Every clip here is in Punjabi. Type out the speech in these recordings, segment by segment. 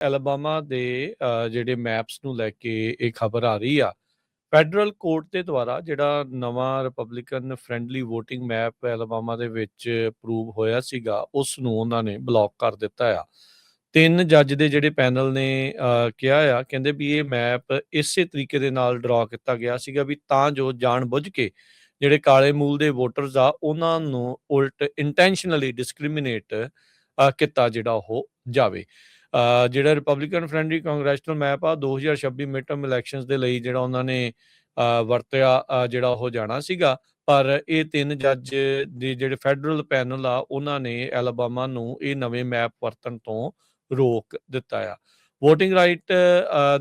ਐਲਬਾਮਾ ਦੇ ਜਿਹੜੇ ਮੈਪਸ ਨੂੰ ਲੈ ਕੇ ਇਹ ਖਬਰ ਆ ਰਹੀ ਆ। ਫੈਡਰਲ ਕੋਰਟ ਦੇ ਦੁਆਰਾ ਜਿਹੜਾ ਨਵਾਂ ਰਿਪਬਲਿਕਨ ਫ੍ਰੈਂਡਲੀ ਵੋਟਿੰਗ ਮੈਪ ਐਲਬਾਮਾ ਦੇ ਵਿੱਚ ਅਪਰੂਵ ਹੋਇਆ ਸੀਗਾ, ਉਸ ਨੂੰ ਉਹਨਾਂ ਨੇ ਬਲੌਕ ਕਰ ਦਿੱਤਾ ਆ। 3 ਜੱਜ ਦੇ ਜਿਹੜੇ ਪੈਨਲ ਨੇ ਕਿਹਾ ਆ, ਕਹਿੰਦੇ ਵੀ ਇਹ ਮੈਪ ਇਸੇ ਤਰੀਕੇ ਦੇ ਨਾਲ ਡਰਾ ਕੀਤਾ ਗਿਆ ਸੀਗਾ ਵੀ ਤਾਂ ਜੋ ਜਾਣ-ਬੁੱਝ ਕੇ ਜਿਹੜੇ ਕਾਲੇ ਮੂਲ ਦੇ ਵੋਟਰਸ ਆ, ਉਹਨਾਂ ਨੂੰ ਉਲਟ ਇੰਟੈਂਸ਼ਨਲੀ ਡਿਸਕ੍ਰਿਮੀਨੇਟ ਕੀਤਾ ਜਿਹੜਾ ਉਹ ਜਾਵੇ। ਜਿਹੜਾ ਰਿਪਬਲਿਕਨ ਫ੍ਰੈਂਡਲੀ ਕਾਂਗਰੈਸ਼ਨਲ ਮੈਪ ਆ 2026 ਮਿਡ ਟਰਮ ਇਲੈਕਸ਼ਨਸ ਦੇ ਲਈ ਜਿਹੜਾ ਉਹਨਾਂ ਨੇ ਵਰਤਿਆ ਜਿਹੜਾ ਉਹ ਜਾਣਾ ਸੀਗਾ, ਪਰ ਇਹ 3 ਜੱਜ ਦੇ ਜਿਹੜੇ ਫੈਡਰਲ ਪੈਨਲ ਆ, ਉਹਨਾਂ ਨੇ ਐਲਬਾਮਾ ਨੂੰ ਇਹ ਨਵੇਂ ਮੈਪ ਵਰਤਣ ਤੋਂ ਰੋਕ ਦਿੱਤਾ ਆ। ਵੋਟਿੰਗ ਰਾਈਟ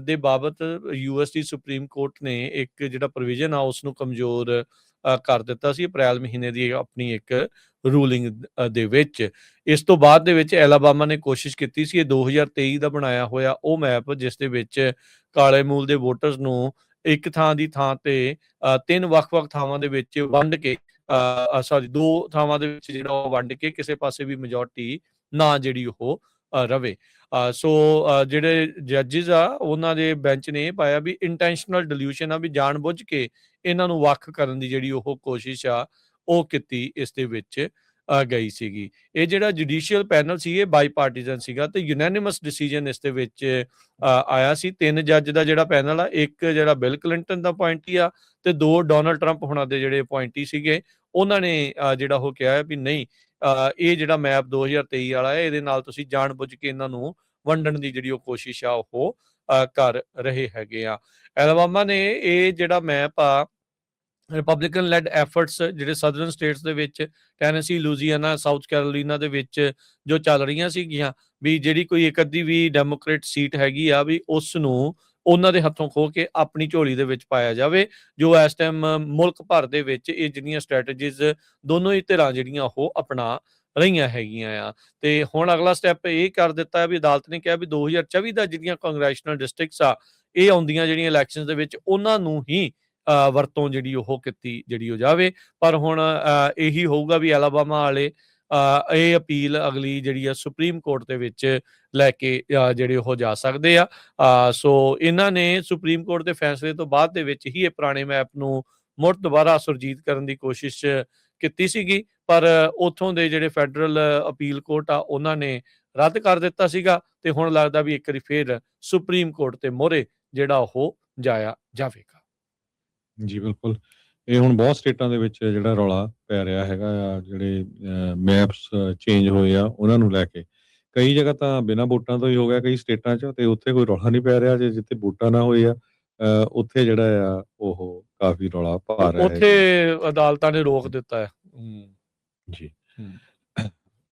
ਦੇ ਬਾਬਤ ਯੂਐਸ ਦੀ ਸੁਪਰੀਮ ਕੋਰਟ ਨੇ ਇੱਕ ਜਿਹੜਾ ਪ੍ਰੋਵੀਜ਼ਨ ਆ ਉਸ ਨੂੰ ਕਮਜ਼ੋਰ ਕਰ ਦਿੱਤਾ ਸੀ ਅਪ੍ਰੈਲ ਮਹੀਨੇ ਦੀ ਆਪਣੀ ਇੱਕ ਰੂਲਿੰਗ ਦੇ ਵਿੱਚ। ਇਸ ਤੋਂ ਬਾਅਦ ਦੇ ਵਿੱਚ ਐਲਾਬਾਮਾ ਨੇ ਕੋਸ਼ਿਸ਼ ਕੀਤੀ ਸੀ ਇਹ 2023 ਦਾ ਬਣਾਇਆ ਹੋਇਆ ਉਹ ਮੈਪ, ਜਿਸ ਦੇ ਵਿੱਚ ਕਾਲੇ ਮੂਲ ਦੇ ਵੋਟਰਸ ਨੂੰ ਇੱਕ ਥਾਂ ਦੀ ਥਾਂ ਤੇ 3 ਵੱਖ-ਵੱਖ ਥਾਵਾਂ ਦੇ ਵਿੱਚ ਵੰਡ ਕੇ 2 ਥਾਵਾਂ ਦੇ ਵਿੱਚ ਜਿਹੜਾ ਉਹ ਵੰਡ ਕੇ ਕਿਸੇ ਪਾਸੇ ਵੀ ਮੈਜੋਰਟੀ ਨਾ ਜਿਹੜੀ ਉਹ ਰਵੇ। ਸੋ ਜਿਹੜੇ ਜੱਜਿਸ ਆ ਉਹਨਾਂ ਦੇ ਬੈਂਚ ਨੇ ਇਹ ਪਾਇਆ ਵੀ ਇੰਟੈਂਸ਼ਨਲ ਡਿਲੂਸ਼ਨ ਆ, ਵੀ ਜਾਣ-ਬੁੱਝ ਕੇ ਇਹਨਾਂ ਨੂੰ ਵੱਖ ਕਰਨ ਦੀ ਜਿਹੜੀ ਉਹ ਕੋਸ਼ਿਸ਼ ਆ ਉਹ ਕੀਤੀ ਇਸ ਦੇ ਵਿੱਚ ਗਈ ਸੀਗੀ। ਇਹ ਜਿਹੜਾ ਜੁਡੀਸ਼ੀਅਲ ਪੈਨਲ ਸੀ ਇਹ ਬਾਈਪਾਰਟੀਜ਼ਨ ਸੀਗਾ ਤੇ ਯੂਨੈਨਿਮਸ ਡਿਸੀਜਨ ਇਸ ਦੇ ਵਿੱਚ ਆਇਆ ਸੀ। 3 ਜੱਜ ਦਾ ਜਿਹੜਾ ਪੈਨਲ ਆ, ਇੱਕ ਜਿਹੜਾ ਬਿਲ ਕਲਿੰਟਨ ਦਾ ਅਪੁਆਇੰਟੀ ਆ ਤੇ 2 ਡੋਨਲਡ ਟਰੰਪ ਹੁਣਾਂ ਦੇ ਜਿਹੜੇ ਅਪੁਆਇੰਟੀ ਸੀਗੇ, ਉਹਨਾਂ ਨੇ ਜਿਹੜਾ ਉਹ ਕਿਹਾ ਵੀ ਨਹੀਂ, ਇਹ ਜਿਹੜਾ ਮੈਪ 2023 ਵਾਲਾ ਹੈ ਇਹਦੇ ਨਾਲ ਤੁਸੀਂ ਜਾਣ-ਬੁੱਝ ਕੇ ਇਹਨਾਂ ਨੂੰ ਵੰਡਣ ਦੀ ਜਿਹੜੀ ਉਹ ਕੋਸ਼ਿਸ਼ ਆ ਉਹ ਕਰ ਰਹੇ ਹੈਗੇ ਆ। ਐਲਬਾਮਾ ਨੇ ਇਹ ਜਿਹੜਾ ਮੈਪ ਆ ਰਿਪਬਲਿਕਨ ਲੈਡ ਐਫਰਟਸ ਜਿਹੜੇ ਸਦਰਨ ਸਟੇਟਸ ਦੇ ਵਿੱਚ ਟੈਨੇਸੀ, ਲੂਜ਼ੀਆਨਾ, ਸਾਊਥ ਕੈਰੋਲੀਨਾ ਦੇ ਵਿੱਚ ਜੋ ਚੱਲ ਰਹੀਆਂ ਸੀਗੀਆਂ, ਵੀ ਜਿਹੜੀ ਕੋਈ ਇੱਕ ਅੱਧੀ ਵੀ ਡੈਮੋਕ੍ਰੇਟ ਸੀਟ ਹੈਗੀ ਆ ਵੀ ਉਸ ਨੂੰ ਉਹਨਾਂ ਦੇ ਹੱਥੋਂ ਖੋਹ ਕੇ ਆਪਣੀ ਝੋਲੀ ਦੇ ਵਿੱਚ ਪਾਇਆ ਜਾਵੇ। ਜੋ ਇਸ ਟਾਈਮ ਮੁਲਕ ਭਰ ਦੇ ਵਿੱਚ ਇਹ ਜਿਹੜੀਆਂ ਸਟ੍ਰੈਟੇਜੀਜ਼ ਦੋਨੋਂ ਹੀ ਧਿਰਾਂ ਜਿਹੜੀਆਂ ਉਹ ਅਪਣਾ ਰਹੀਆਂ ਹੈਗੀਆਂ ਆ। ਤੇ ਹੁਣ ਅਗਲਾ ਸਟੈਪ ਇਹ ਕਰ ਦਿੱਤਾ ਵੀ ਅਦਾਲਤ ਨੇ ਕਿਹਾ ਵੀ 2024 ਦਾ ਜਿਹੜੀਆਂ ਕਾਂਗਰੈਸ਼ਨਲ ਡਿਸਟ੍ਰਿਕਟਸ ਆ, ਇਹ ਆਉਂਦੀਆਂ ਜਿਹੜੀਆਂ ਇਲੈਕਸ਼ਨਸ ਦੇ ਵਿੱਚ ਉਹਨਾਂ ਨੂੰ ਹੀ ਵਰਤੋਂ ਜਿਹੜੀ ਉਹ ਕੀਤੀ ਜਿਹੜੀ ਉਹ ਜਾਵੇ। ਪਰ ਹੁਣ ਇਹੀ ਹੋਊਗਾ ਵੀ ਐਲਾਬਾਮਾ ਵਾਲੇ ਇਹ ਅਪੀਲ ਅਗਲੀ ਜਿਹੜੀ ਆ ਸੁਪਰੀਮ ਕੋਰਟ ਦੇ ਵਿੱਚ ਲੈ ਕੇ ਜਿਹੜੇ ਉਹ ਜਾ ਸਕਦੇ ਆ। ਸੋ ਇਹਨਾਂ ਨੇ ਸੁਪਰੀਮ ਕੋਰਟ ਦੇ ਫੈਸਲੇ ਤੋਂ ਬਾਅਦ ਦੇ ਵਿੱਚ ਹੀ ਇਹ ਪੁਰਾਣੇ ਮੈਪ ਨੂੰ ਮੁੜ ਦੁਬਾਰਾ ਸੁਰਜੀਤ ਕਰਨ ਦੀ ਕੋਸ਼ਿਸ਼ ਕੀਤੀ ਸੀਗੀ, ਪਰ ਉੱਥੋਂ ਦੇ ਜਿਹੜੇ ਫੈਡਰਲ ਅਪੀਲ ਕੋਰਟ ਆ ਉਹਨਾਂ ਨੇ ਰੱਦ ਕਰ ਦਿੱਤਾ ਸੀਗਾ ਤੇ ਹੁਣ ਲੱਗਦਾ ਵੀ ਇੱਕ ਵਾਰੀ ਫੇਰ ਸੁਪਰੀਮ ਕੋਰਟ ਤੇ ਮੋਹਰੇ ਜਿਹੜਾ ਉਹ ਜਾਇਆ ਜਾਵੇਗਾ। ਜੀ ਬਿਲਕੁਲ। ਇਹ ਹੁਣ ਬਹੁਤ ਸਟੇਟਾਂ ਦੇ ਵਿੱਚ ਜਿਹੜਾ ਰੌਲਾ ਪੈ ਰਿਹਾ ਹੈਗਾ ਆ, ਜਿਹੜੇ ਮੈਪਸ ਚੇਂਜ ਹੋਏ ਆ ਉਹਨਾਂ ਨੂੰ ਲੈ ਕੇ। ਕਈ ਜਗ੍ਹਾ ਤਾਂ ਬਿਨਾਂ ਵੋਟਾਂ ਤੋਂ ਹੀ ਹੋ ਗਿਆ ਕਈ ਸਟੇਟਾਂ 'ਚ, ਤੇ ਉੱਥੇ ਕੋਈ ਰੌਲਾ ਨਹੀਂ ਪੈ ਰਿਹਾ। ਜਿੱਥੇ ਵੋਟਾਂ ਨਾ ਹੋਏ ਆ ਉੱਥੇ ਜਿਹੜਾ ਆ ਉਹ ਕਾਫੀ ਰੌਲਾ ਪਾ ਰਿਹਾ ਹੈ। ਉੱਥੇ ਅਦਾਲਤਾਂ ਨੇ ਰੋਕ ਦਿੱਤਾ ਹੈ। ਜੀ।